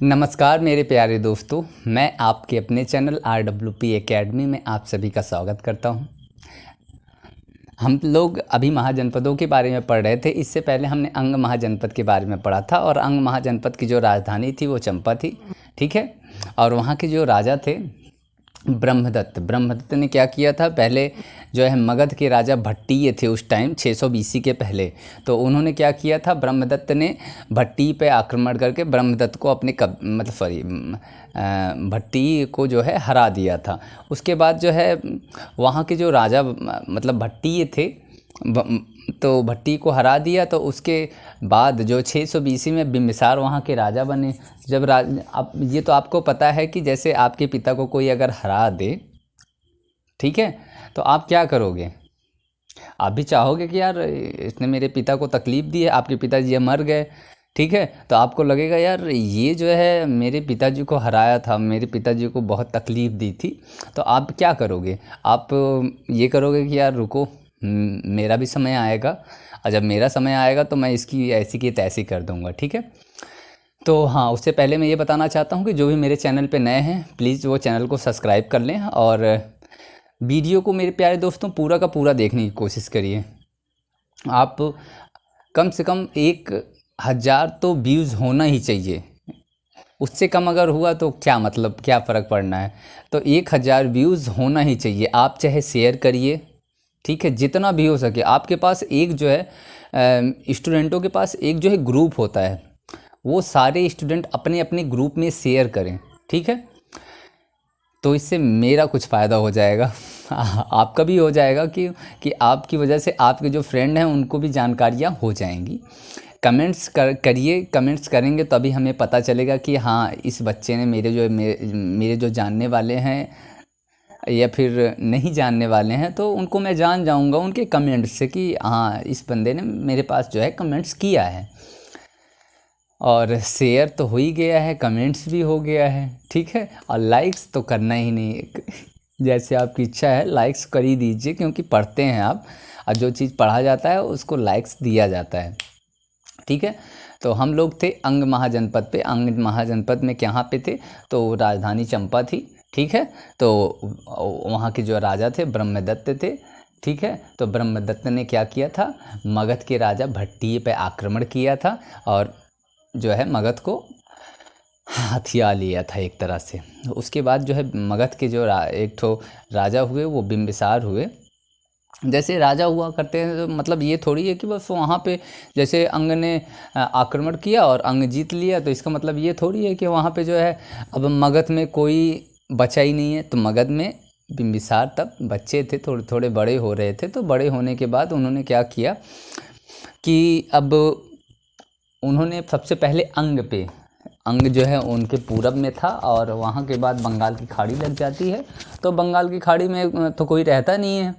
नमस्कार मेरे प्यारे दोस्तों, मैं आपके अपने चैनल RWP एकेडमी में आप सभी का स्वागत करता हूं। हम लोग अभी महाजनपदों के बारे में पढ़ रहे थे। इससे पहले हमने अंग महाजनपद के बारे में पढ़ा था और अंग महाजनपद की जो राजधानी थी वो चंपा थी, ठीक है। और वहाँ के जो राजा थे ब्रह्मदत्त ने क्या किया था, पहले जो है मगध के राजा भट्टिय थे उस टाइम 600 BC के पहले। तो उन्होंने क्या किया था, ब्रह्मदत्त ने भट्टी पे आक्रमण करके ब्रह्मदत्त को अपने भट्टी को जो है हरा दिया था। उसके बाद जो है वहाँ के जो राजा मतलब भट्टिय थे, तो भट्टी को हरा दिया। तो उसके बाद जो 600 BC में बिंबिसार वहाँ के राजा बने। जब अब ये तो आपको पता है कि जैसे आपके पिता को कोई अगर हरा दे, ठीक है, तो आप क्या करोगे? आप भी चाहोगे कि यार इसने मेरे पिता को तकलीफ़ दी है। आपके पिताजी मर गए, ठीक है, तो आपको लगेगा यार ये जो है मेरे पिताजी को हराया था, मेरे पिताजी को बहुत तकलीफ़ दी थी। तो आप क्या करोगे? आप ये करोगे कि यार रुको, मेरा भी समय आएगा, और जब मेरा समय आएगा तो मैं इसकी ऐसी की तैसी कर दूंगा, ठीक है। तो हाँ, उससे पहले मैं ये बताना चाहता हूँ कि जो भी मेरे चैनल पे नए हैं प्लीज़ वो चैनल को सब्सक्राइब कर लें और वीडियो को मेरे प्यारे दोस्तों पूरा का पूरा देखने की कोशिश करिए। आप कम से कम 1000 तो व्यूज़ होना ही चाहिए। उससे कम अगर हुआ तो क्या मतलब, क्या फ़र्क पड़ना है। तो 1000 व्यूज़ होना ही चाहिए। आप चाहे शेयर करिए, ठीक है, जितना भी हो सके। आपके पास एक जो है स्टूडेंटों के पास एक जो है ग्रुप होता है, वो सारे स्टूडेंट अपने अपने ग्रुप में शेयर करें, ठीक है। तो इससे मेरा कुछ फ़ायदा हो जाएगा, आपका भी हो जाएगा कि आपकी वजह से आपके जो फ्रेंड हैं उनको भी जानकारियाँ हो जाएंगी। कमेंट्स करिए, कमेंट्स करेंगे तभी हमें पता चलेगा कि हाँ इस बच्चे ने मेरे जो जानने वाले हैं या फिर नहीं जानने वाले हैं, तो उनको मैं जान जाऊंगा उनके कमेंट्स से कि हाँ इस बंदे ने मेरे पास जो है कमेंट्स किया है। और शेयर तो हो ही गया है, कमेंट्स भी हो गया है, ठीक है। और लाइक्स तो करना ही नहीं, जैसे आपकी इच्छा है लाइक्स कर ही दीजिए, क्योंकि पढ़ते हैं आप, और जो चीज़ पढ़ा जाता है उसको लाइक्स दिया जाता है, ठीक है। तो हम लोग थे अंग महाजनपद पे। अंग महाजनपद में कहाँ पे थे, तो राजधानी चंपा थी, ठीक है। तो वहाँ के जो राजा थे ब्रह्मदत्त थे, ठीक है। तो ब्रह्मदत्त ने क्या किया था, मगध के राजा भट्टिय पे आक्रमण किया था और जो है मगध को हथिया लिया था एक तरह से। उसके बाद जो है मगध के जो एक ठो राजा हुए वो बिंबिसार हुए। जैसे राजा हुआ करते हैं, तो मतलब ये थोड़ी है कि बस वहाँ पे जैसे अंग ने आक्रमण किया और अंग जीत लिया, तो इसका मतलब ये थोड़ी है कि वहाँ पे जो है अब मगध में कोई बचा ही नहीं है। तो मगध में बिंबिसार तब बच्चे थे, थोड़े थोड़े बड़े हो रहे थे। तो बड़े होने के बाद उन्होंने क्या किया कि अब उन्होंने सबसे पहले अंग जो है उनके पूरब में था, और वहाँ के बाद बंगाल की खाड़ी लग जाती है। तो बंगाल की खाड़ी में तो कोई रहता नहीं है।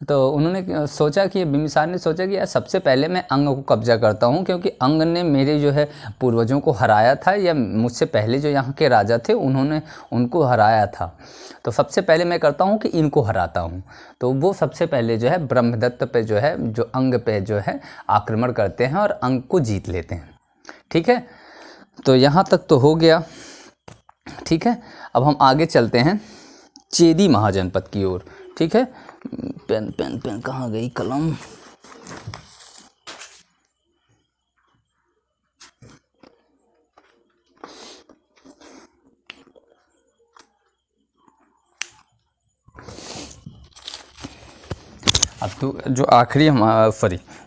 तो उन्होंने सोचा कि बिंबिसार ने सोचा कि यार सबसे पहले मैं अंग को कब्जा करता हूँ, क्योंकि अंग ने मेरे जो है पूर्वजों को हराया था, या मुझसे पहले जो यहाँ के राजा थे उन्होंने उनको हराया था। तो सबसे पहले मैं करता हूँ कि इनको हराता हूँ। तो वो सबसे पहले जो है ब्रह्मदत्त पे जो है, जो अंग पे जो है आक्रमण करते हैं और अंग को जीत लेते हैं, ठीक है। तो यहाँ तक तो हो गया, ठीक है। अब हम आगे चलते हैं चेदी महाजनपद की ओर, ठीक है। पेन कहाँ गई कलम? अब तो जो आखिरी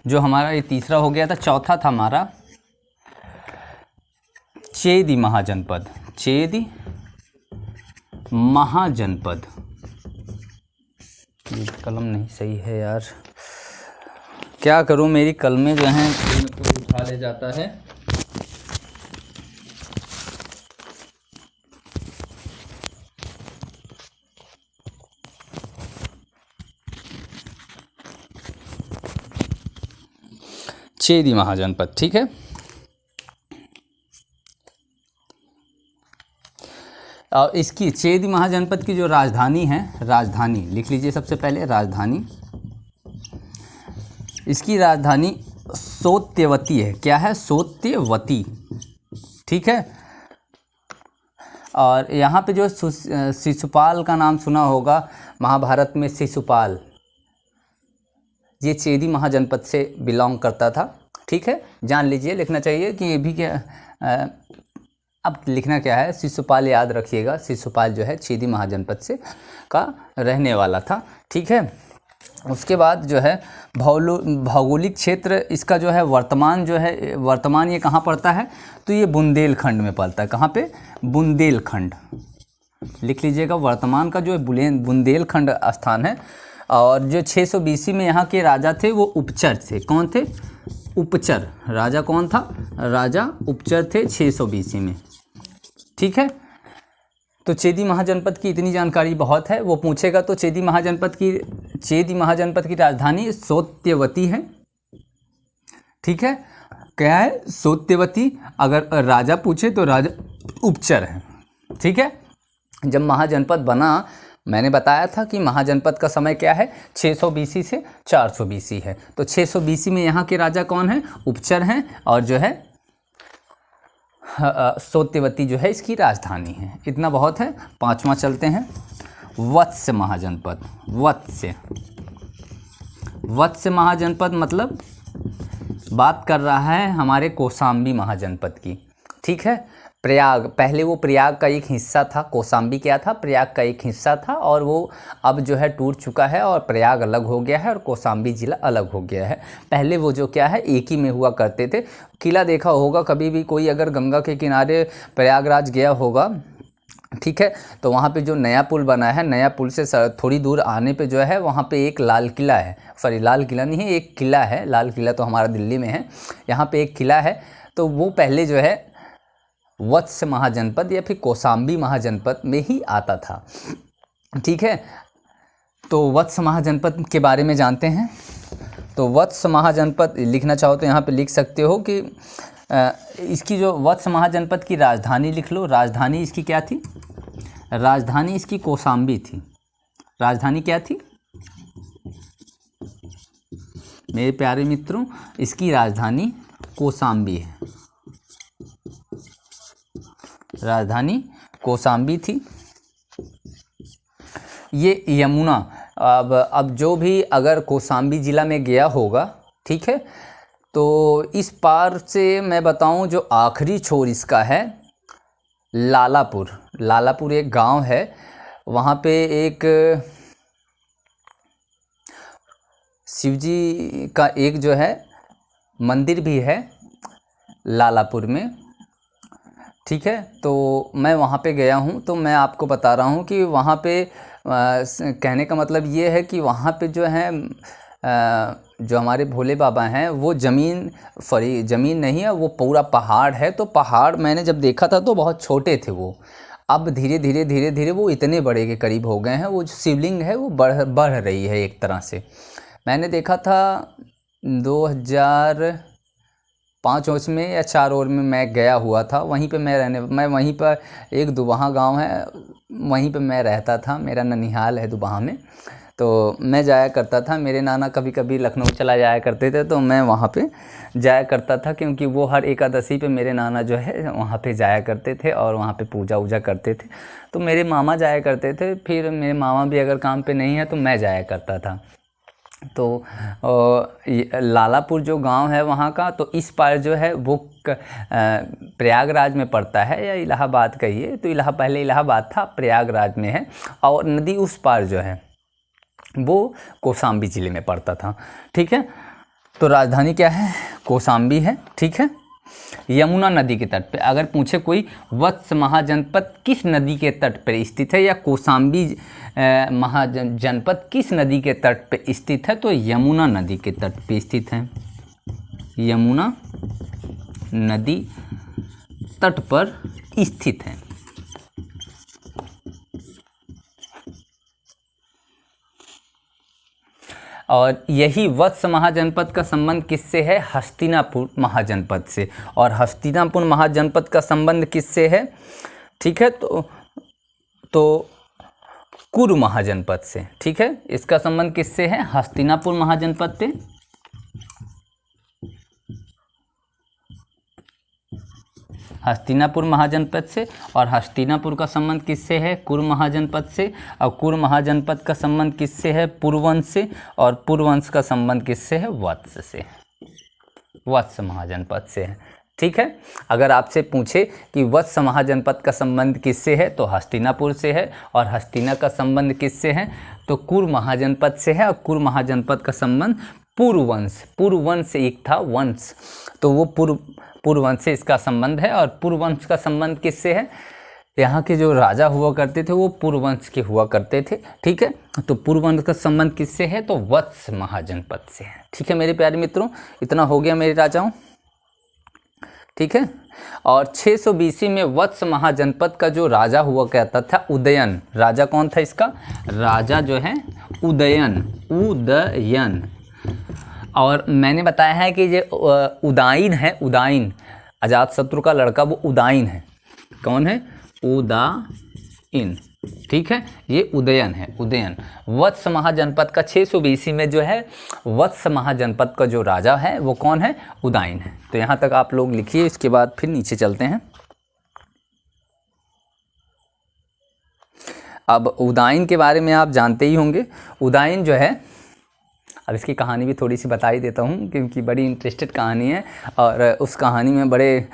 जो हमारा ये तीसरा हो गया था, चौथा था हमारा चेदी महाजनपद। चेदी महाजनपद, ये कलम नहीं सही है यार, क्या करूं, मेरी कलमें जो हैं कोई उठा ले जाता है। चेदी महाजनपद, ठीक है। और इसकी चेदी महाजनपद की जो राजधानी है, राजधानी लिख लीजिए सबसे पहले, राजधानी इसकी राजधानी सोत्यवती है। क्या है? सोत्यवती। ठीक है। और यहाँ पे जो शिशुपाल का नाम सुना होगा, महाभारत में शिशुपाल, ये चेदी महाजनपद से बिलोंग करता था। ठीक है, जान लीजिए, लिखना चाहिए कि ये भी क्या, अब लिखना क्या है, शिशुपाल याद रखिएगा। शिशुपाल जो है चेदी महाजनपद से का रहने वाला था। ठीक है। उसके बाद जो है भौगोलिक क्षेत्र इसका जो है वर्तमान ये कहाँ पड़ता है? तो ये बुंदेलखंड में पड़ता है। कहाँ पे? बुंदेलखंड। लिख लीजिएगा, वर्तमान का जो है बुंदेलखंड स्थान है। और जो 600 BC में यहाँ के राजा थे वो उपचर थे। कौन थे? उपचर। राजा कौन था? राजा उपचर थे 600 BC में। ठीक है। तो चेदी महाजनपद की इतनी जानकारी बहुत है। वो पूछेगा तो चेदी महाजनपद की राजधानी सोत्यवती है। ठीक है। क्या है? सोत्यवती। अगर राजा पूछे तो राजा उपचर है। ठीक है। जब महाजनपद बना, मैंने बताया था कि महाजनपद का समय क्या है? 600 BC से 400 BC है। तो 600 BC में यहाँ के राजा कौन है? उपचर हैं। और जो है सोत्यवती जो है इसकी राजधानी है। इतना बहुत है। 5वां चलते हैं, वत्स्य महाजनपद। वत्स्य महाजनपद मतलब बात कर रहा है हमारे कौशाम्बी महाजनपद की। ठीक है। प्रयाग, पहले वो प्रयाग का एक हिस्सा था। कौशाम्बी क्या था? प्रयाग का एक हिस्सा था। और वो अब जो है टूट चुका है और प्रयाग अलग हो गया है और कौशाम्बी जिला अलग हो गया है। पहले वो जो क्या है एक ही में हुआ करते थे। किला देखा होगा कभी भी कोई, अगर गंगा के किनारे प्रयागराज गया होगा, ठीक है, तो वहाँ पे जो नया पुल बना है, नया पुल से थोड़ी दूर आने पे जो है वहाँ पे एक लाल किला है। सॉरी, लाल किला नहीं है, एक किला है। लाल किला तो हमारा दिल्ली में है। यहाँ पे एक किला है। तो वो पहले जो है वत्स्य महाजनपद या फिर कौशाम्बी महाजनपद में ही आता था। ठीक है। तो वत्स्य महाजनपद के बारे में जानते हैं। तो वत्स्य महाजनपद लिखना चाहो तो यहाँ पे लिख सकते हो कि इसकी जो वत्स्य महाजनपद की राजधानी लिख लो। राजधानी इसकी क्या थी? राजधानी इसकी कौशाम्बी थी। राजधानी क्या थी मेरे प्यारे मित्रों? इसकी राजधानी कौशाम्बी है। राजधानी कौशाम्बी थी। ये यमुना, अब जो भी अगर कौशाम्बी ज़िला में गया होगा, ठीक है, तो इस पार से मैं बताऊं जो आखिरी छोर इसका है लालापुर। लालापुर एक गांव है। वहाँ पे एक शिवजी का एक जो है मंदिर भी है लालापुर में। ठीक है। तो मैं वहाँ पे गया हूँ, तो मैं आपको बता रहा हूँ कि वहाँ पे कहने का मतलब ये है कि वहाँ पे जो है जो हमारे भोले बाबा हैं वो ज़मीन नहीं है, वो पूरा पहाड़ है। तो पहाड़ मैंने जब देखा था तो बहुत छोटे थे वो। अब धीरे धीरे वो इतने बड़े के करीब हो गए हैं। वो जो शिवलिंग है वो बढ़ रही है एक तरह से। मैंने देखा था 2005 में या 4 में मैं गया हुआ था। वहीं पे मैं वहीं पर एक दुबहा गांव है, वहीं पे मैं रहता था। मेरा ननिहाल है दुबहा में। तो मैं जाया करता था। मेरे नाना कभी कभी लखनऊ चला जाया करते थे, तो मैं वहाँ पे जाया करता था, क्योंकि वो हर एकादशी पे मेरे नाना जो है वहाँ पे जाया करते थे और वहाँ पे पूजा वूजा करते थे। तो मेरे मामा जाया करते थे, फिर मेरे मामा भी अगर काम पे नहीं है तो मैं जाया करता था। तो लालापुर जो गांव है वहाँ का, तो इस पार जो है वो प्रयागराज में पड़ता है, या इलाहाबाद कहिए। तो पहले इलाहाबाद था, प्रयागराज में है। और नदी उस पार जो है वो कौशाम्बी ज़िले में पड़ता था। ठीक है। तो राजधानी क्या है? कौशाम्बी है। ठीक है। यमुना नदी के तट पे अगर पूछे कोई वत्स्य महाजनपद किस नदी के तट पर स्थित है, या कौशाम्बी महाजनपद किस नदी के तट पे स्थित है, तो यमुना नदी के तट पे स्थित है। यमुना नदी तट पर स्थित है। और यही वत्स्य महाजनपद का संबंध किससे है? हस्तिनापुर महाजनपद से। और हस्तिनापुर महाजनपद का संबंध किससे है? ठीक है। तो कुरु महाजनपद से। ठीक है। इसका संबंध किससे है? हस्तिनापुर महाजनपद से हस्तिनापुर महाजनपद से। और हस्तिनापुर का संबंध किससे है? कुरु महाजनपद से। और कुरु महाजनपद का संबंध किससे है? पुरुवंश से। और पुरुवंश का संबंध किससे है? वत्स से, वत्स महाजनपद से है। ठीक है, अगर आपसे पूछे कि वत्स महाजनपद का संबंध किससे है तो हस्तिनापुर से है। और हस्तिना का संबंध किससे है? तो कुरु महाजनपद से है। और कुरु महाजनपद का संबंध पुरुवंश, पुरुवंश एक था वंश, तो वो पुरुवंश से इसका संबंध है। और पुरुवंश का संबंध किससे है? यहाँ के जो राजा हुआ करते थे वो पुरुवंश के हुआ करते थे। ठीक है, तो पुरुवंश का संबंध किससे है? तो वत्स महाजनपद से है। ठीक है मेरे प्यारे मित्रों, इतना हो गया मेरे राजाओं। ठीक है, और 600 BC में वत्स महाजनपद का जो राजा हुआ करता था उदयन, राजा कौन था इसका? राजा जो है उदयन, उदयन। और मैंने बताया है कि ये उदायन है, उदायन, अजातशत्रु का लड़का वो उदायन है। कौन है? उदायन। ठीक है, ये उदयन है, उदयन। वत्स महाजनपद का 600 BC में जो है वत्स महाजनपद का जो राजा है वो कौन है? उदायन है। तो यहाँ तक आप लोग लिखिए, इसके बाद फिर नीचे चलते हैं। अब उदायन के बारे में आप जानते ही होंगे। उदायन जो है, अब इसकी कहानी भी थोड़ी सी बता ही देता हूँ क्योंकि बड़ी इंटरेस्टेड कहानी है। और उस कहानी में बड़े,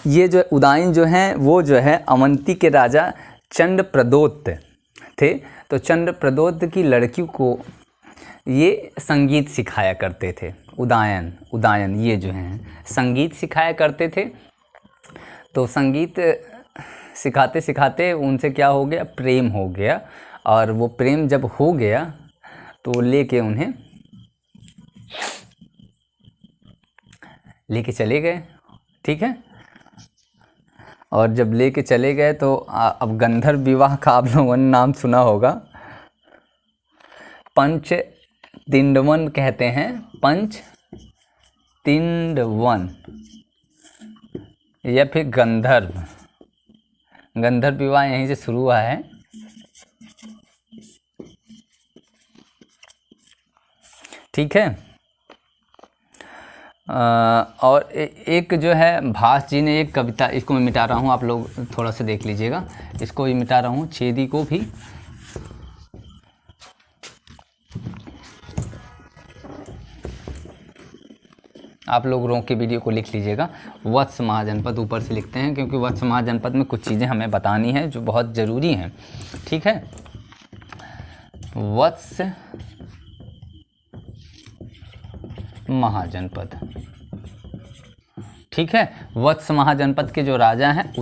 ये जो उदायन जो हैं वो जो है अवंती के राजा चंद्रप्रदोत थे। तो चंद्रप्रदोत की लड़की को ये संगीत सिखाया करते थे। उदायन ये जो हैं संगीत सिखाया करते थे। तो संगीत सिखाते सिखाते उनसे क्या हो गया? प्रेम हो गया। और वो प्रेम जब हो गया तो लेके उन्हें लेके चले गए। ठीक है, और जब लेके चले गए तो अब गंधर्व विवाह का आप लोगों ने नाम सुना होगा। पंचतिंडवन कहते हैं, पंचतिंडवन, या फिर गंधर्व विवाह यहीं से शुरू हुआ है। ठीक है, और एक जो है भास जी ने एक कविता, इसको मैं मिटा रहा हूँ, आप लोग थोड़ा सा देख लीजिएगा, इसको भी मिटा रहा हूँ, छेदी को भी। आप लोग रोक के वीडियो को लिख लीजिएगा। वत्स महाजनपद ऊपर से लिखते हैं क्योंकि वत्स महाजनपद में कुछ चीज़ें हमें बतानी है जो बहुत ज़रूरी हैं। ठीक है, वत्स महाजनपद। ठीक है, वत्स महाजनपद के जो राजा हैं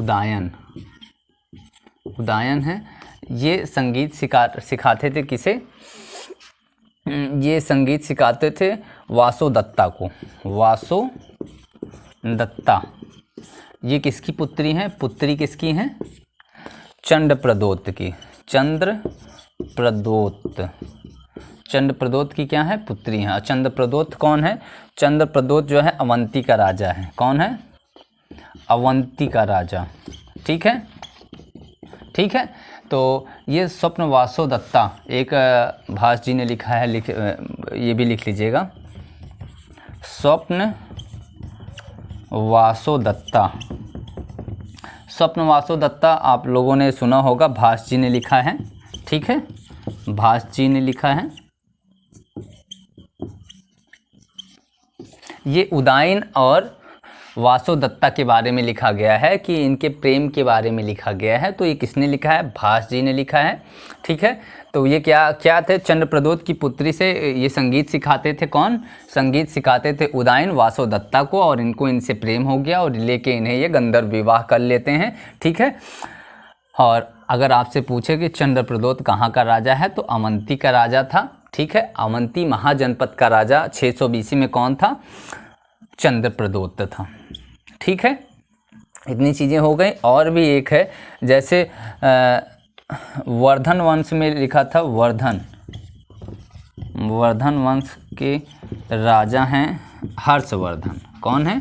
उदायन है। ये संगीत सिखाते थे किसे? ये संगीत सिखाते थे वासोदत्ता को। वासोदत्ता ये किसकी पुत्री हैं? पुत्री किसकी हैं? चंद्रप्रदोत की। चंद्रप्रदोत की क्या है? पुत्री हैं। चंद्रप्रदोत कौन है? चंद्रप्रदोत जो है अवंती का राजा है। कौन है? अवंती का राजा। ठीक है, ठीक है। तो ये स्वप्न वासोदत्ता, एक भास जी ने लिखा है, ये भी लिख लीजिएगा, स्वप्न वासोदत्ता आप लोगों ने सुना होगा, भास जी ने लिखा है। ठीक है, भास जी ने लिखा है। ये उदायन और वासोदत्ता के बारे में लिखा गया है कि इनके प्रेम के बारे में लिखा गया है। तो ये किसने लिखा है? भास जी ने लिखा है। ठीक है, तो ये क्या थे? चंद्रप्रदोत की पुत्री से ये संगीत सिखाते थे। कौन संगीत सिखाते थे? उदायन वासोदत्ता को, और इनसे प्रेम हो गया और लेके इन्हें ये गंधर्व विवाह कर लेते हैं। ठीक है, और अगर आपसे पूछे कि चंद्रप्रदोत कहाँ का राजा है तो अवंती का राजा था। ठीक है, अवंती महाजनपद का राजा 600 BC में कौन था? चंद्रप्रदोत था। ठीक है, इतनी चीज़ें हो गई। और भी एक है, जैसे वर्धन वंश में लिखा था, वर्धन वंश के राजा हैं हर्षवर्धन। कौन है?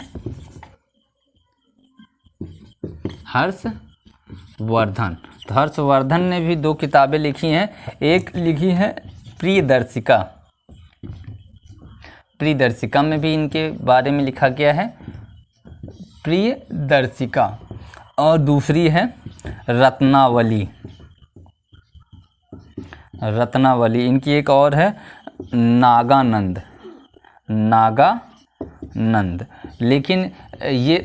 हर्षवर्धन। तो हर्षवर्धन ने भी 2 किताबें लिखी हैं। एक लिखी है प्रियदर्शिका में भी इनके बारे में लिखा गया है। प्रियदर्शिका और दूसरी है रत्नावली। रत्नावली, इनकी एक और है नागानंद। नागानंद, लेकिन ये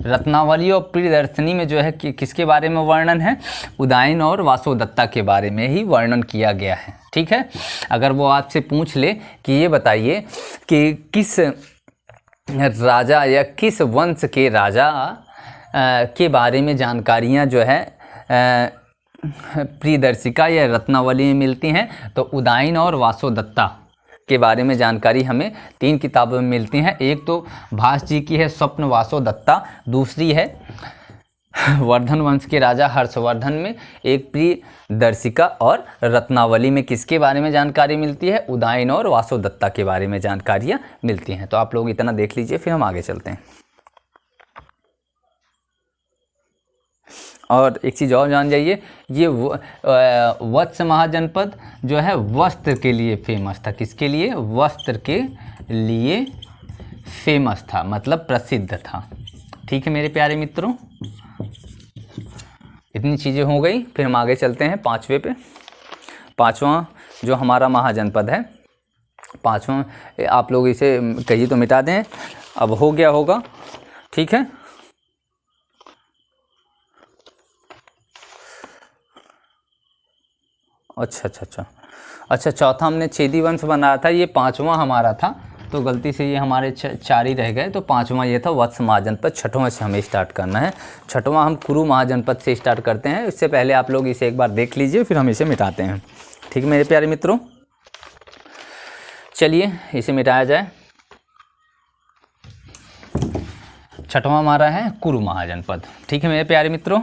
रत्नावली और प्रियदर्शिनी में जो है कि किसके बारे में वर्णन है? उदयन और वासोदत्ता के बारे में ही वर्णन किया गया है। ठीक है, अगर वो आपसे पूछ ले कि ये बताइए कि किस राजा या किस वंश के राजा के बारे में जानकारियाँ जो है प्रियदर्शिका या रत्नावली में मिलती हैं, तो उदयन और वासोदत्ता के बारे में जानकारी हमें 3 किताबों में मिलती हैं। एक तो भास जी की है स्वप्न वासोदत्ता, दूसरी है वर्धन वंश के राजा हर्षवर्धन में एक प्रियदर्शिका, और रत्नावली में किसके बारे में जानकारी मिलती है? उदयन और वासोदत्ता के बारे में जानकारियाँ मिलती हैं। तो आप लोग इतना देख लीजिए, फिर हम आगे चलते हैं। और एक चीज़ और जान जाइए, ये वत्स महाजनपद जो है वस्त्र के लिए फेमस था। किसके लिए? वस्त्र के लिए फेमस था, मतलब प्रसिद्ध था। ठीक है मेरे प्यारे मित्रों, इतनी चीज़ें हो गई, फिर हम आगे चलते हैं 5वें पे। 5वां जो हमारा महाजनपद है, 5वां, आप लोग इसे कहिए तो मिटा दें, अब हो गया होगा। ठीक है, अच्छा, चौथा हमने छेदी वंश बनाया था, ये 5वां हमारा था, तो गलती से ये हमारे 4 ही रह गए। तो 5वां ये था वत्स महाजनपद। 6वां से हमें स्टार्ट करना है। 6वां हम कुरु महाजनपद से स्टार्ट करते हैं। इससे पहले आप लोग इसे एक बार देख लीजिए, फिर हम इसे मिटाते हैं। ठीक है मेरे प्यारे मित्रों, चलिए इसे मिटाया जाए। 6वां हमारा है कुरु महाजनपद। ठीक है मेरे प्यारे मित्रों,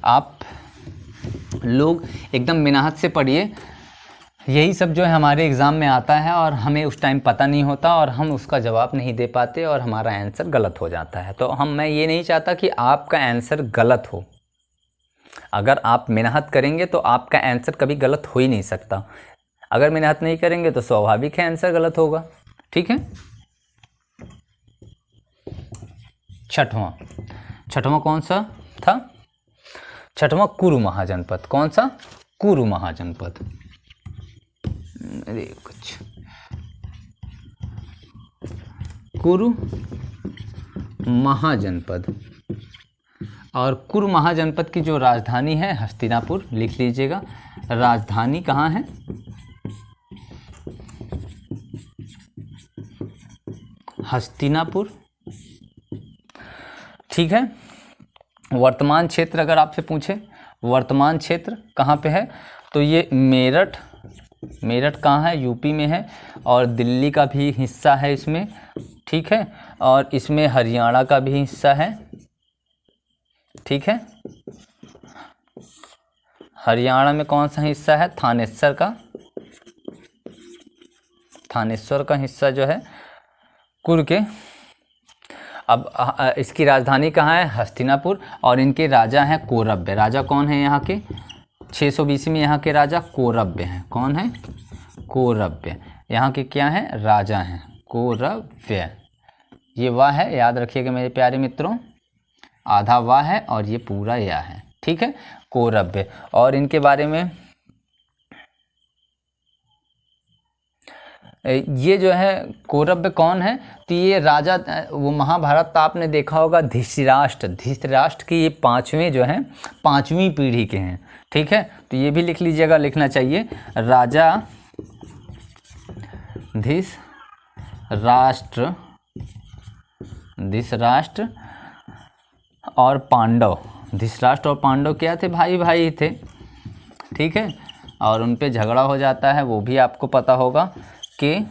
आप लोग एकदम मेहनत से पढ़िए। यही सब जो है हमारे एग्ज़ाम में आता है और हमें उस टाइम पता नहीं होता और हम उसका जवाब नहीं दे पाते और हमारा आंसर गलत हो जाता है। तो मैं ये नहीं चाहता कि आपका आंसर गलत हो। अगर आप मेहनत करेंगे तो आपका आंसर कभी गलत हो ही नहीं सकता। अगर मेहनत नहीं करेंगे तो स्वाभाविक है आंसर गलत होगा। ठीक है, 6वां कौन सा था? 6वां कुरु महाजनपद। कौन सा? कुरु महाजनपद। अरे कुछ कुरु महाजनपद, और कुरु महाजनपद की जो राजधानी है हस्तिनापुर, लिख लीजिएगा। राजधानी कहाँ है? हस्तिनापुर। ठीक है, वर्तमान क्षेत्र अगर आपसे पूछे वर्तमान क्षेत्र कहाँ पे है, तो ये मेरठ कहाँ है? यूपी में है, और दिल्ली का भी हिस्सा है इसमें। ठीक है, और इसमें हरियाणा का भी हिस्सा है। ठीक है, हरियाणा में कौन सा हिस्सा है? थानेश्वर का हिस्सा जो है कुरु के। अब इसकी राजधानी कहाँ है? हस्तिनापुर, और इनके राजा हैं कौरव्य। राजा कौन है यहाँ के? 620 में यहाँ के राजा कौरव्य हैं। कौन है? कौरव्य। यहाँ के क्या हैं? राजा हैं कौरव्य। ये वाह है, याद रखिएगा मेरे प्यारे मित्रों, आधा वाह है और ये पूरा या है। ठीक है, कौरव्य। और इनके बारे में ये जो है कौरव्य कौन है, तो ये राजा, वो महाभारत आपने देखा होगा, धृतराष्ट्र की ये 5वें जो हैं 5वीं पीढ़ी के हैं। ठीक है, तो ये भी लिख लीजिएगा, लिखना चाहिए। राजा धृतराष्ट्र और पांडव। धृतराष्ट्र और पांडव क्या थे? भाई थे। ठीक है, और उन पे झगड़ा हो जाता है, वो भी आपको पता होगा कि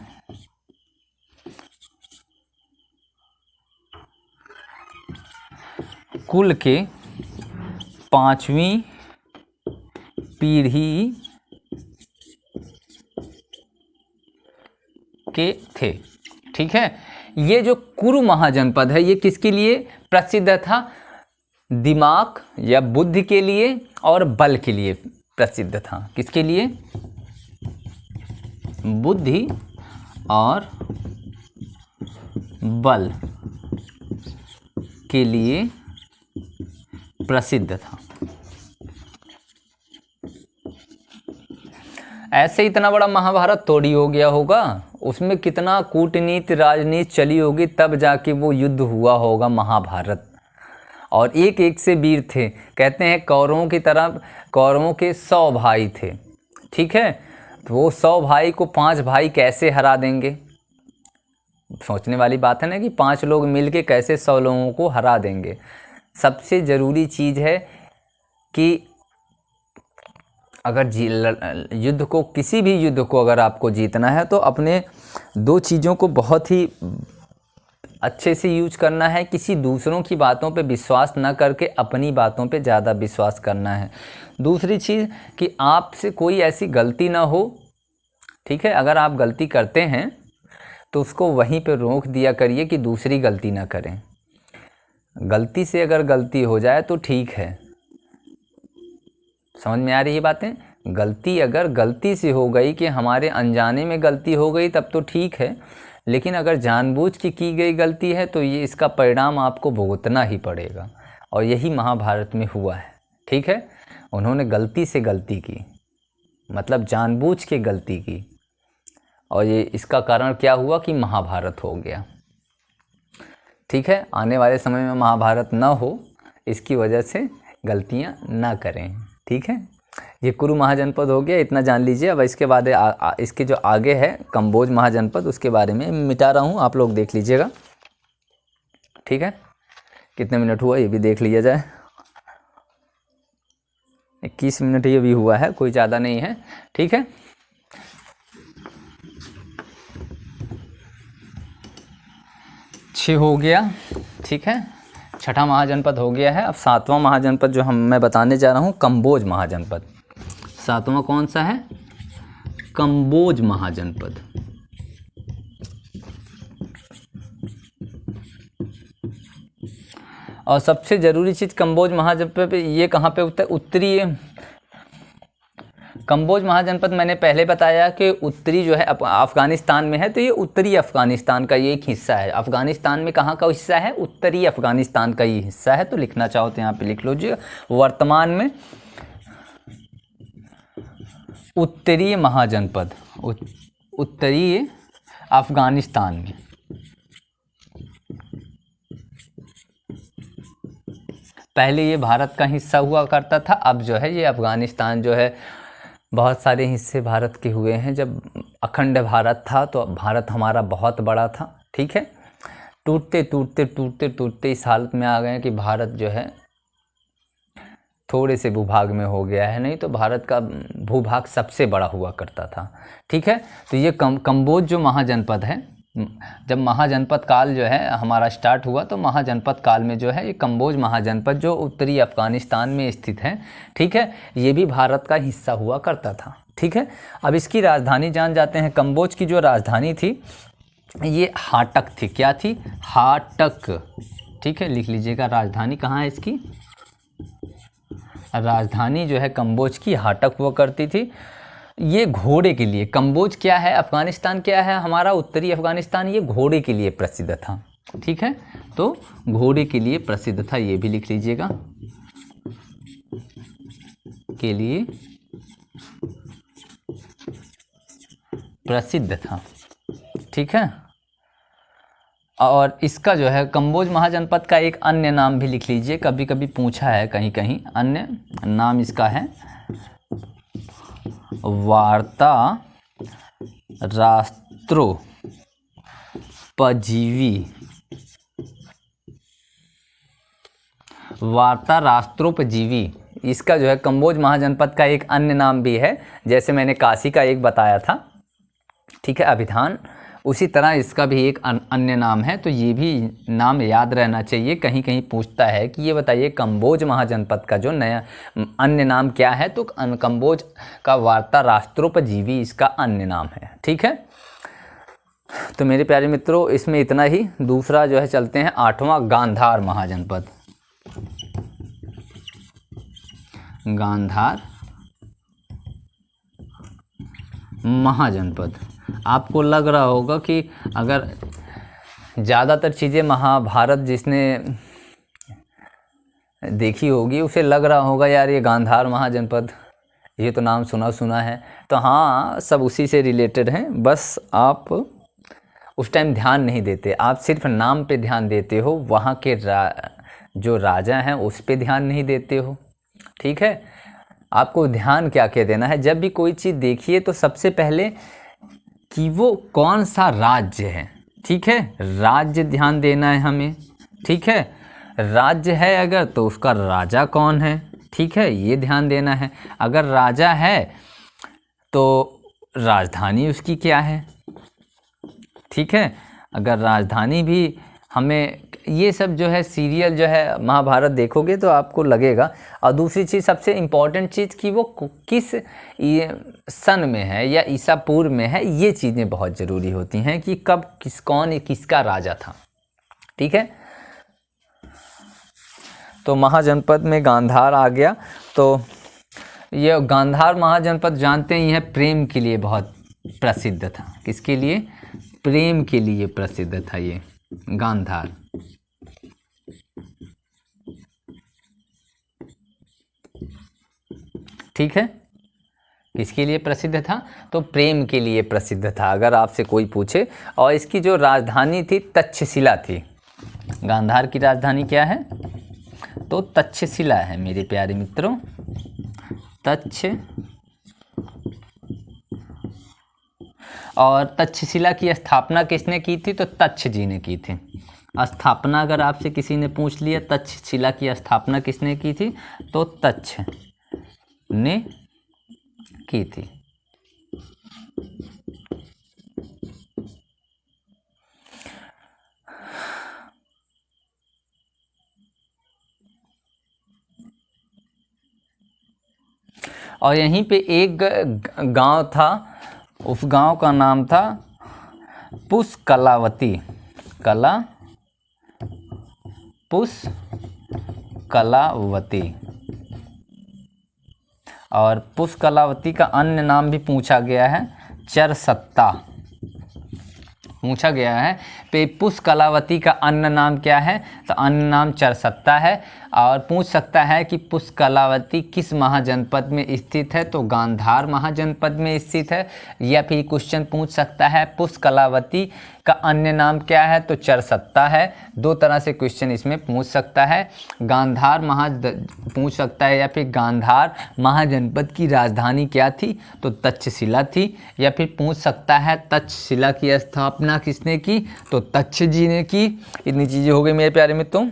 कुल के 5वीं पीढ़ी के थे। ठीक है, ये जो कुरु महाजनपद है ये किसके लिए प्रसिद्ध था? दिमाग या बुद्धि के लिए और बल के लिए प्रसिद्ध था। किसके लिए? बुद्धि और बल के लिए प्रसिद्ध था। ऐसे इतना बड़ा महाभारत तोड़ी हो गया होगा, उसमें कितना कूटनीति राजनीति चली होगी, तब जाके वो युद्ध हुआ होगा महाभारत। और एक एक से वीर थे। कहते हैं कौरवों की तरफ, कौरवों के 100 भाई थे, ठीक है। तो वो 100 भाई को 5 भाई कैसे हरा देंगे? सोचने वाली बात है ना कि 5 लोग मिलके कैसे 100 लोगों को हरा देंगे। सबसे ज़रूरी चीज़ है कि अगर युद्ध को, किसी भी युद्ध को अगर आपको जीतना है तो अपने 2 चीज़ों को बहुत ही अच्छे से यूज करना है। किसी दूसरों की बातों पे विश्वास ना करके अपनी बातों पे ज़्यादा विश्वास करना है। दूसरी चीज़ कि आपसे कोई ऐसी गलती ना हो, ठीक है। अगर आप गलती करते हैं तो उसको वहीं पे रोक दिया करिए कि दूसरी गलती ना करें। गलती से अगर गलती हो जाए तो ठीक है, समझ में आ रही है बातें। गलती अगर गलती से हो गई कि हमारे अनजाने में गलती हो गई तब तो ठीक है, लेकिन अगर जानबूझ के की गई गलती है तो ये इसका परिणाम आपको भुगतना ही पड़ेगा। और यही महाभारत में हुआ है, ठीक है। उन्होंने गलती से गलती की, मतलब जानबूझ के गलती की, और ये इसका कारण क्या हुआ कि महाभारत हो गया, ठीक है। आने वाले समय में महाभारत ना हो, इसकी वजह से गलतियां ना करें, ठीक है। ये कुरु महाजनपद हो गया, इतना जान लीजिए। अब इसके बाद इसके जो आगे है कंबोज महाजनपद, उसके बारे में मिटा रहा हूँ, आप लोग देख लीजिएगा, ठीक है। कितने मिनट हुआ ये भी देख लिया जाए। 21 मिनट ये भी हुआ है, कोई ज़्यादा नहीं है, ठीक है। छः हो गया, ठीक है। छठा महाजनपद हो गया है। अब 7वां महाजनपद जो मैं बताने जा रहा हूँ, कंबोज महाजनपद। 7वां कौन सा है? कंबोज महाजनपद। और सबसे ज़रूरी चीज़ कंबोज महाजनपद पे ये कहाँ पे होता है? उत्तरी कंबोज महाजनपद मैंने पहले बताया कि उत्तरी जो है अफ़गानिस्तान में है, तो ये उत्तरी अफ़गानिस्तान का ये एक हिस्सा है। अफ़गानिस्तान में कहाँ का हिस्सा है? उत्तरी अफ़गानिस्तान का ये हिस्सा है। तो लिखना चाहो तो यहाँ पे लिख लीजिए। वर्तमान में उत्तरी महाजनपद, उत्तरी अफ़गानिस्तान में। पहले ये भारत का हिस्सा हुआ करता था, अब जो है ये अफ़गानिस्तान जो है, बहुत सारे हिस्से भारत के हुए हैं। जब अखंड भारत था तो भारत हमारा बहुत बड़ा था, ठीक है। टूटते टूटते टूटते टूटते इस हालत में आ गए कि भारत जो है थोड़े से भूभाग में हो गया है, नहीं तो भारत का भूभाग सबसे बड़ा हुआ करता था, ठीक है। तो ये कंबोज जो महाजनपद है, जब महाजनपद काल जो है हमारा स्टार्ट हुआ तो महाजनपद काल में जो है ये कंबोज महाजनपद जो उत्तरी अफ़गानिस्तान में स्थित है, ठीक है, ये भी भारत का हिस्सा हुआ करता था, ठीक है। अब इसकी राजधानी जान जाते हैं। कंबोज की जो राजधानी थी ये हाटक थी। क्या थी? हाटक, ठीक है, लिख लीजिएगा। राजधानी कहाँ है इसकी? राजधानी जो है कंबोज की हाटक हुआ करती थी। ये घोड़े के लिए, कंबोज क्या है, अफ़गानिस्तान क्या है हमारा, उत्तरी अफ़गानिस्तान, ये घोड़े के लिए प्रसिद्ध था, ठीक है। तो घोड़े के लिए प्रसिद्ध था, ये भी लिख लीजिएगा, के लिए प्रसिद्ध था, ठीक है। और इसका जो है कंबोज महाजनपद का एक अन्य नाम भी लिख लीजिए, कभी कभी पूछा है कहीं कहीं। अन्य नाम इसका है वार्ता राष्ट्रोपजीवी। वार्ता राष्ट्रोपजीवी, इसका जो है कंबोज महाजनपद का एक अन्य नाम भी है। जैसे मैंने काशी का एक बताया था, ठीक है, अभिधान, उसी तरह इसका भी एक अन्य नाम है। तो ये भी नाम याद रहना चाहिए। कहीं कहीं पूछता है कि ये बताइए कंबोज महाजनपद का जो नया अन्य नाम क्या है, तो कंबोज का वार्ता राष्ट्रोपजीवी इसका अन्य नाम है, ठीक है। तो मेरे प्यारे मित्रों, इसमें इतना ही। दूसरा जो है चलते हैं 8वां गांधार महाजनपद। गांधार महाजनपद। आपको लग रहा होगा कि अगर ज़्यादातर चीज़ें महाभारत जिसने देखी होगी, उसे लग रहा होगा यार ये गांधार महाजनपद, ये तो नाम सुना सुना है। तो हाँ, सब उसी से रिलेटेड हैं, बस आप उस टाइम ध्यान नहीं देते, आप सिर्फ नाम पे ध्यान देते हो, वहाँ के जो राजा हैं उस पे ध्यान नहीं देते हो। ठीक है, आपको ध्यान क्या क्या देना है, जब भी कोई चीज़ देखिए तो सबसे पहले कि वो कौन सा राज्य है। ठीक है, राज्य ध्यान देना है हमें। ठीक है, राज्य है अगर तो उसका राजा कौन है। ठीक है, ये ध्यान देना है। अगर राजा है तो राजधानी उसकी क्या है। ठीक है, अगर राजधानी भी हमें, ये सब जो है सीरियल जो है महाभारत देखोगे तो आपको लगेगा। और दूसरी चीज़, सबसे इम्पॉर्टेंट चीज़ कि वो किस सन में है या ईसा पूर्व में है, ये चीज़ें बहुत ज़रूरी होती हैं कि कब कौन किसका राजा था। ठीक है, तो महाजनपद में गांधार आ गया। तो ये गांधार महाजनपद जानते ही हैं, प्रेम के लिए बहुत प्रसिद्ध था। किसके लिए? प्रेम के लिए प्रसिद्ध था ये गांधार। ठीक है, किसके लिए प्रसिद्ध था? तो प्रेम के लिए प्रसिद्ध था, अगर आपसे कोई पूछे। और इसकी जो राजधानी थी तक्षशिला थी। गांधार की राजधानी क्या है? तो तक्षशिला है मेरे प्यारे मित्रों, और तक्षशिला की स्थापना किसने की थी? तो तक्ष जी ने की थी। स्थापना अगर आपसे किसी ने पूछ लिया तक्षशिला की स्थापना किसने की थी, तो तक्ष ने की थी। और यहीं पे एक गांव था, उस गांव का नाम था पुष्कलावती। पुष्कलावती। और पुष्कलावती का अन्य नाम भी पूछा गया है, चरसत्ता। पूछा गया है पे पुष्कलावती का अन्य नाम क्या है? तो अन्य नाम चरसत्ता है। और पूछ सकता है कि पुष्कलावती किस महाजनपद में स्थित है? तो गांधार महाजनपद में स्थित है। या फिर क्वेश्चन पूछ सकता है पुष्कलावती का अन्य नाम क्या है? तो चरसत्ता है। दो तरह से क्वेश्चन इसमें पूछ सकता है। गांधार पूछ सकता है, या फिर गांधार महाजनपद की राजधानी क्या थी? तो तक्षशिला थी। या फिर पूछ सकता है तक्षशिला की स्थापना किसने की? तो तक्ष जी ने की। इतनी चीज़ें हो गई मेरे प्यारे मित्रों।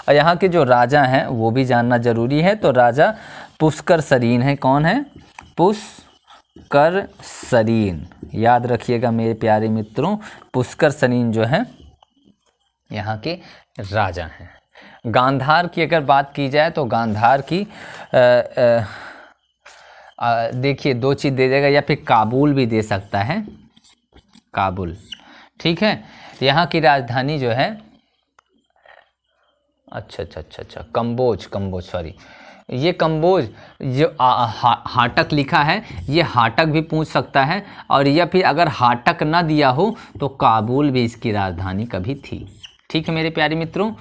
और यहाँ के जो राजा हैं वो भी जानना जरूरी है। तो राजा पुष्कर सरीन है। कौन है? पुष्कर सरीन। याद रखिएगा मेरे प्यारे मित्रों, पुष्कर सरीन जो है यहाँ के राजा हैं। गांधार की अगर बात की जाए तो गांधार की देखिए दो चीज़ दे देगा, या फिर काबुल भी दे सकता है, काबुल। ठीक है, यहाँ की राजधानी जो है, अच्छा कंबोज सॉरी, ये कंबोज जो हाटक लिखा है, ये हाटक भी पूछ सकता है। और या फिर अगर हाटक ना दिया हो तो काबुल भी इसकी राजधानी कभी थी। ठीक है मेरे प्यारे मित्रों,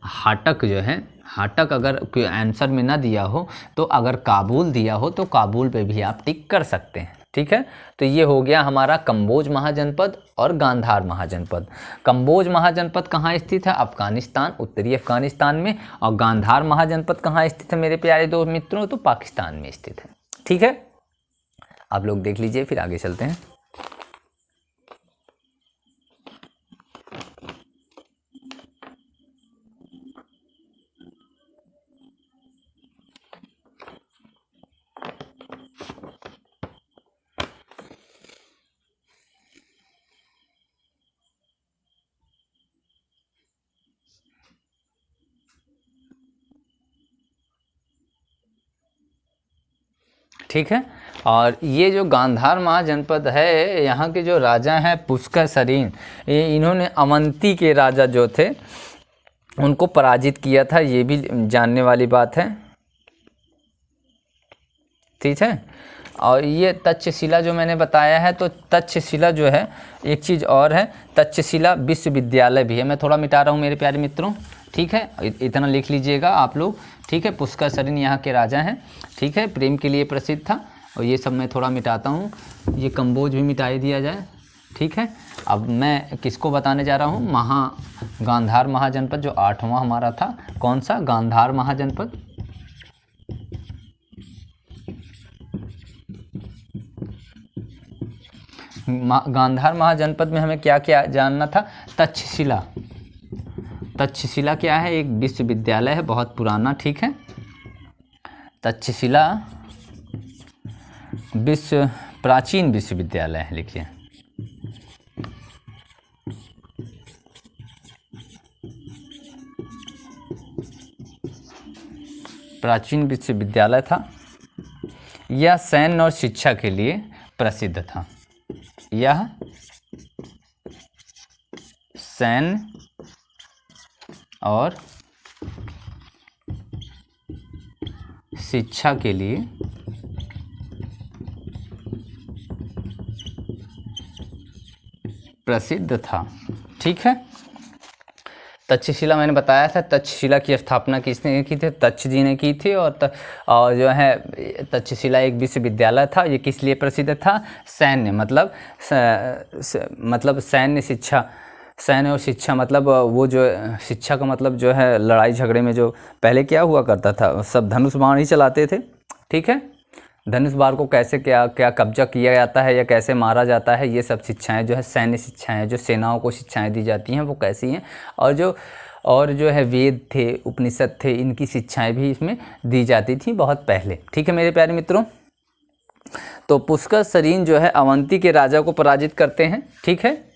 हाटक जो है, हाटक अगर कोई आंसर में ना दिया हो तो अगर काबुल दिया हो तो काबुल पे भी आप टिक कर सकते हैं। ठीक है, तो ये हो गया हमारा कंबोज महाजनपद और गांधार महाजनपद। कंबोज महाजनपद कहाँ स्थित है? अफगानिस्तान, उत्तरी अफगानिस्तान में। और गांधार महाजनपद कहाँ स्थित है मेरे प्यारे दो मित्रों? तो पाकिस्तान में स्थित है। ठीक है, आप लोग देख लीजिए, फिर आगे चलते हैं। ठीक है, और ये जो गांधार महाजनपद है, यहाँ के जो राजा हैं पुष्कर सरीन, इन्होंने अवंती के राजा जो थे उनको पराजित किया था, ये भी जानने वाली बात है। ठीक है, और ये तक्षशिला जो मैंने बताया है, तो तक्षशिला जो है, एक चीज़ और है, तक्षशिला विश्वविद्यालय भी है। मैं थोड़ा मिटा रहा हूँ मेरे प्यारे मित्रों, ठीक है, इतना लिख लीजिएगा आप लोग। ठीक है, पुष्कर सरीन यहाँ के राजा हैं। ठीक है, प्रेम के लिए प्रसिद्ध था। और ये सब मैं थोड़ा मिटाता हूँ, ये कंबोज भी मिटा दिया जाए। ठीक है, अब मैं किसको बताने जा रहा हूँ, गांधार महाजनपद जो 8वां हमारा था। कौन सा? गांधार महाजनपद। गांधार महाजनपद में हमें क्या क्या जानना था? तक्षशिला। तक्षशिला क्या है? एक विश्वविद्यालय है, बहुत पुराना। ठीक है, तक्षशिला प्राचीन विश्वविद्यालय है, लिखिए। प्राचीन विश्वविद्यालय था। यह सैन्य और शिक्षा के लिए प्रसिद्ध था। यह सैन्य और शिक्षा के लिए प्रसिद्ध था। ठीक है, तक्षशिला मैंने बताया था। तक्षशिला की स्थापना किसने की थी? तक्ष जी ने की थी। और जो है तक्षशिला एक विश्वविद्यालय था। ये किस लिए प्रसिद्ध था? सैन्य मतलब सैन्य शिक्षा। सैन्य और शिक्षा मतलब वो जो शिक्षा का मतलब जो है लड़ाई झगड़े में जो पहले क्या हुआ करता था, सब धनुष बाण ही चलाते थे। ठीक है, धनुष बाण को कैसे क्या क्या कब्जा किया जाता है या कैसे मारा जाता है, ये सब शिक्षाएं जो है सैन्य शिक्षाएं, जो सेनाओं को शिक्षाएं दी जाती हैं वो कैसी हैं। और जो है वेद थे, उपनिषद थे, इनकी शिक्षाएं भी इसमें दी जाती थी बहुत पहले। ठीक है मेरे प्यारे मित्रों, तो पुष्कर सरीन जो है अवंती के राजा को पराजित करते हैं। ठीक है,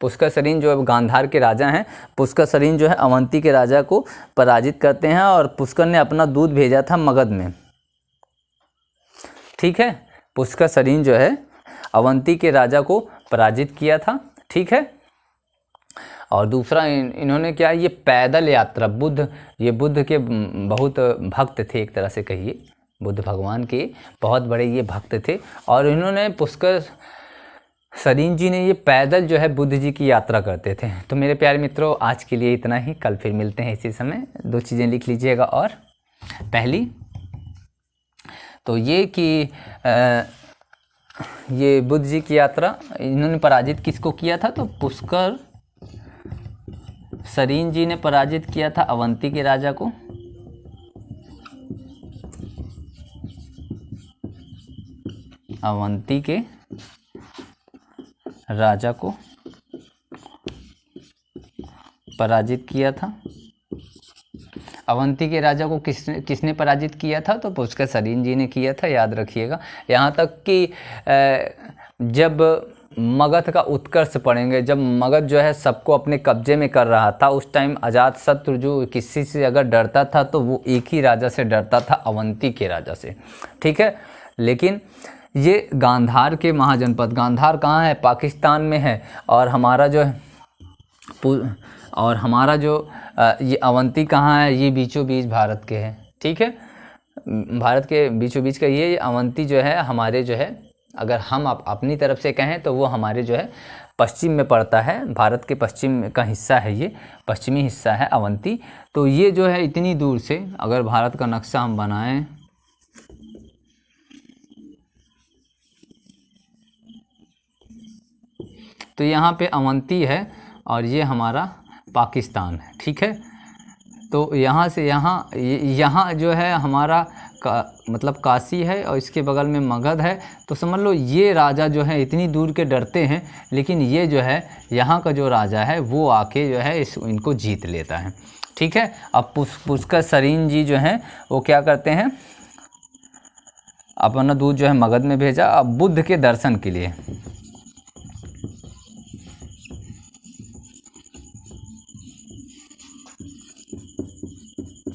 पुष्कर सरीन जो है गांधार के राजा हैं, पुष्कर सरीन जो है अवंती के राजा को पराजित करते हैं। और पुष्कर ने अपना दूत भेजा था मगध में। ठीक है, पुष्कर सरीन जो है अवंती के राजा को पराजित किया था। ठीक है, और दूसरा इन्होंने क्या, ये पैदल यात्रा, ये बुद्ध के बहुत भक्त थे, एक तरह से कहिए बुद्ध भगवान के बहुत बड़े ये भक्त थे। और इन्होंने पुष्कर सरीन जी ने ये पैदल जो है बुद्ध जी की यात्रा करते थे। तो मेरे प्यारे मित्रों, आज के लिए इतना ही। कल फिर मिलते हैं इसी समय। 2 चीज़ें लिख लीजिएगा। और पहली तो ये कि ये बुद्ध जी की यात्रा इन्होंने पराजित किसको किया था? तो पुष्कर सरीन जी ने पराजित किया था अवंती के राजा को। अवंती के राजा को पराजित किया था। अवंती के राजा को किसने पराजित किया था? तो पुष्कर सरीन जी ने किया था, याद रखिएगा। यहाँ तक कि जब मगध का उत्कर्ष पढ़ेंगे, जब मगध जो है सबको अपने कब्जे में कर रहा था, उस टाइम अजातशत्रु जो किसी से अगर डरता था तो वो एक ही राजा से डरता था, अवंती के राजा से। ठीक है, लेकिन ये गांधार के महाजनपद, गांधार कहाँ है? पाकिस्तान में है। और हमारा जो ये अवंती कहाँ है? ये बीचों बीच भारत के है। ठीक है, भारत के बीचों बीच का ये अवंती जो है हमारे जो है, अगर हम अपनी तरफ से कहें तो वो हमारे जो है पश्चिम में पड़ता है। भारत के पश्चिम का हिस्सा है, ये पश्चिमी हिस्सा है अवंती। तो ये जो है इतनी दूर से अगर भारत का नक्शा हम बनाएं तो यहाँ पे अवंती है और ये हमारा पाकिस्तान है। ठीक है, तो यहाँ से यहाँ जो है हमारा मतलब काशी है और इसके बगल में मगध है। तो समझ लो ये राजा जो है इतनी दूर के डरते हैं, लेकिन ये जो है यहाँ का जो राजा है वो आके जो है इनको जीत लेता है। ठीक है, अब पुष्कर सरीन जी जो हैं वो क्या करते हैं, अपना दूत जो है मगध में भेजा अब बुद्ध के दर्शन के लिए।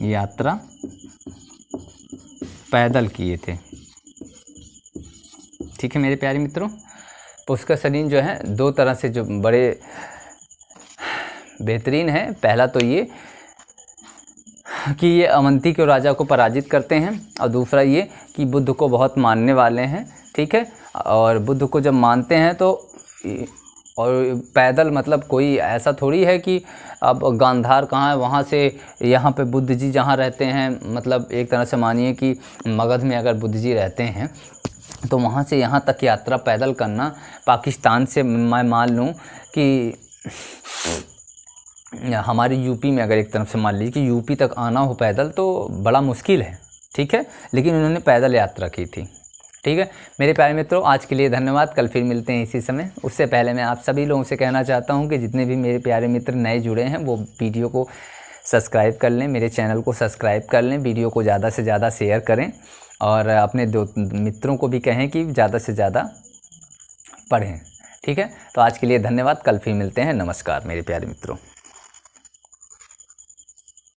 यात्रा पैदल किए थे। ठीक है मेरे प्यारे मित्रों, पुष्कर सरीन जो है 2 तरह से जो बड़े बेहतरीन है। पहला तो ये कि ये अवंती के राजा को पराजित करते हैं, और दूसरा ये कि बुद्ध को बहुत मानने वाले हैं। ठीक है, और बुद्ध को जब मानते हैं तो और पैदल, मतलब कोई ऐसा थोड़ी है कि अब गांधार कहाँ है, वहाँ से यहाँ पे बुद्ध जी जहाँ रहते हैं, मतलब एक तरह से मानिए कि मगध में अगर बुद्ध जी रहते हैं तो वहाँ से यहाँ तक यात्रा पैदल करना, पाकिस्तान से मैं मान लूँ कि हमारी यूपी में अगर एक तरफ से मान लीजिए कि यूपी तक आना हो पैदल तो बड़ा मुश्किल है, ठीक है, लेकिन उन्होंने पैदल यात्रा की थी। ठीक है मेरे प्यारे मित्रों, आज के लिए धन्यवाद। कल फिर मिलते हैं इसी समय। उससे पहले मैं आप सभी लोगों से कहना चाहता हूं कि जितने भी मेरे प्यारे मित्र नए जुड़े हैं वो वीडियो को सब्सक्राइब कर लें, मेरे चैनल को सब्सक्राइब कर लें, वीडियो को ज़्यादा से ज़्यादा शेयर करें और अपने दो मित्रों को भी कहें कि ज़्यादा से ज़्यादा पढ़ें। ठीक है, तो आज के लिए धन्यवाद। कल फिर मिलते हैं। नमस्कार मेरे प्यारे मित्रों।